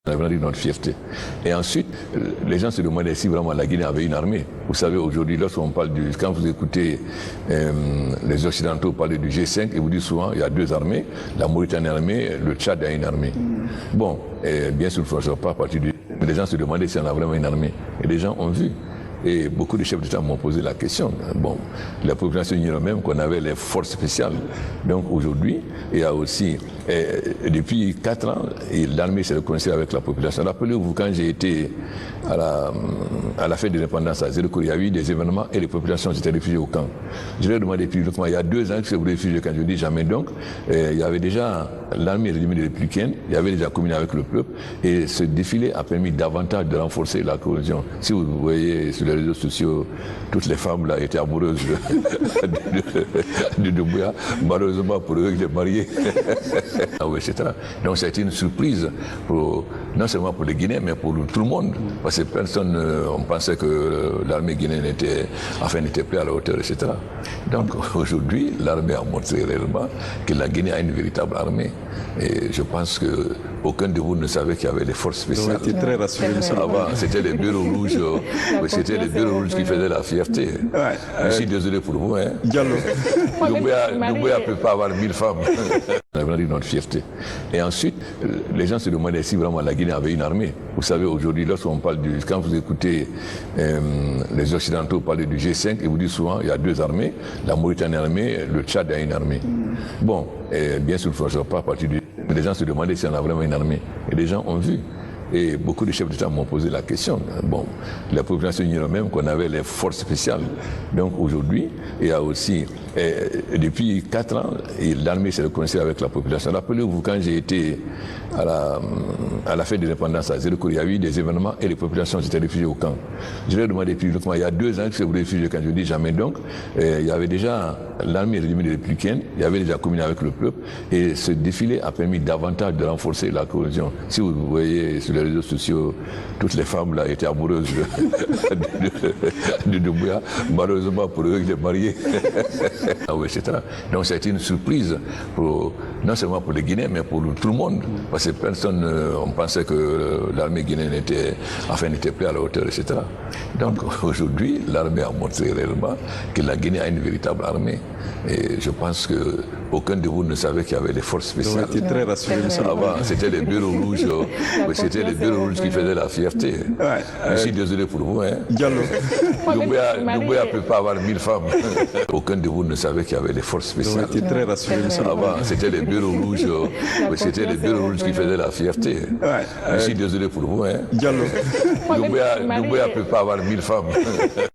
On a vraiment dit notre fierté. Et ensuite, les gens se demandaient si vraiment la Guinée avait une armée. Vous savez, aujourd'hui, lorsqu'on parle quand vous écoutez les Occidentaux parler du G5, ils vous disent souvent il y a deux armées, la Mauritanie armée, le Tchad a une armée. Bon, bien sûr, il ne faut pas partir du... Mais les gens se demandaient si on a vraiment une armée. Et les gens ont vu. Et beaucoup de chefs d'État m'ont posé la question. Bon, la population ignorait même qu'on avait les forces spéciales. Donc aujourd'hui, il y a aussi, depuis 4 ans, l'armée s'est reconnue avec la population. Rappelez-vous, quand j'ai été à la fête de l'indépendance à Zéro, il y a eu des événements et les populations s'étaient réfugiées au camp. Je leur ai demandé publiquement, il y a 2 ans que vous réfugiez quand je dis jamais donc, il y avait déjà l'armée républicaine, il y avait déjà communié avec le peuple et ce défilé a permis davantage de renforcer la cohésion. Si vous voyez sur les réseaux sociaux, toutes les femmes là étaient amoureuses de Doumbouya. Malheureusement pour eux, il est marié, etc. Donc ça a été une surprise, non seulement pour les Guinéens, mais pour tout le monde. Parce que personne, on pensait que l'armée guinéenne n'était plus à la hauteur, etc. Donc aujourd'hui, l'armée a montré réellement que la Guinée a une véritable armée. Et je pense que aucun de vous ne savait qu'il y avait des forces spéciales. J'aurais été très rassuré. Avant, c'était les bureaux rouges, c'était les bureaux rouges qui faisaient la fierté. Je suis désolé pour vous. Hein. Diallo. Doumbouya ne peut pas avoir 1000 femmes. On a vraiment dit notre fierté. Et ensuite, les gens se demandaient si vraiment la Guinée avait une armée. Vous savez, aujourd'hui, lorsqu'on parle quand vous écoutez les Occidentaux parler du G5, ils vous disent souvent il y a deux armées, la Mauritanie armée, le Tchad a une armée. Bon, bien sûr, il ne faut pas partir du... Mais les gens se demandaient si on a vraiment une armée. Et les gens ont vu. Et beaucoup de chefs d'État m'ont posé la question. Bon, la population ignorait même qu'on avait les forces spéciales. Donc aujourd'hui, il y a aussi, depuis 4 ans, l'armée s'est reconnue avec la population. Rappelez-vous, quand j'ai été à la fête de l'indépendance à Zéro, il y a eu des événements et les populations s'étaient réfugiées au camp. Je leur ai demandé publiquement, il y a 2 ans que vous réfugiez quand je dis jamais donc, il y avait déjà l'armée républicaine, il y avait déjà communié avec le peuple et ce défilé a permis davantage de renforcer la cohésion. Si vous voyez sur les réseaux sociaux, toutes les femmes là étaient amoureuses de Doumbouya. Malheureusement pour eux, il est marié, etc. Donc ça a été une surprise, non seulement pour les Guinéens, mais pour tout le monde. Parce que personne, on pensait que l'armée guinéenne n'était plus à la hauteur, etc. Donc aujourd'hui, l'armée a montré réellement que la Guinée a une véritable armée. Et je pense que aucun de vous ne savait qu'il y avait des forces spéciales. J'aurais été très rassuré. Avant, c'était les bureaux rouges, c'était les bureaux rouges qui faisaient la fierté. Je suis désolé pour vous. Hein. Diallo. Doumbouya ne peut pas avoir 1000 femmes. Aucun de vous ne savait qu'il y avait des forces spéciales. J'aurais été très rassuré. Avant, c'était les bureaux rouges, c'était les bureaux rouges qui faisaient la fierté. Je suis désolé pour vous. Hein. Diallo. Doumbouya ne peut pas avoir 1000 femmes.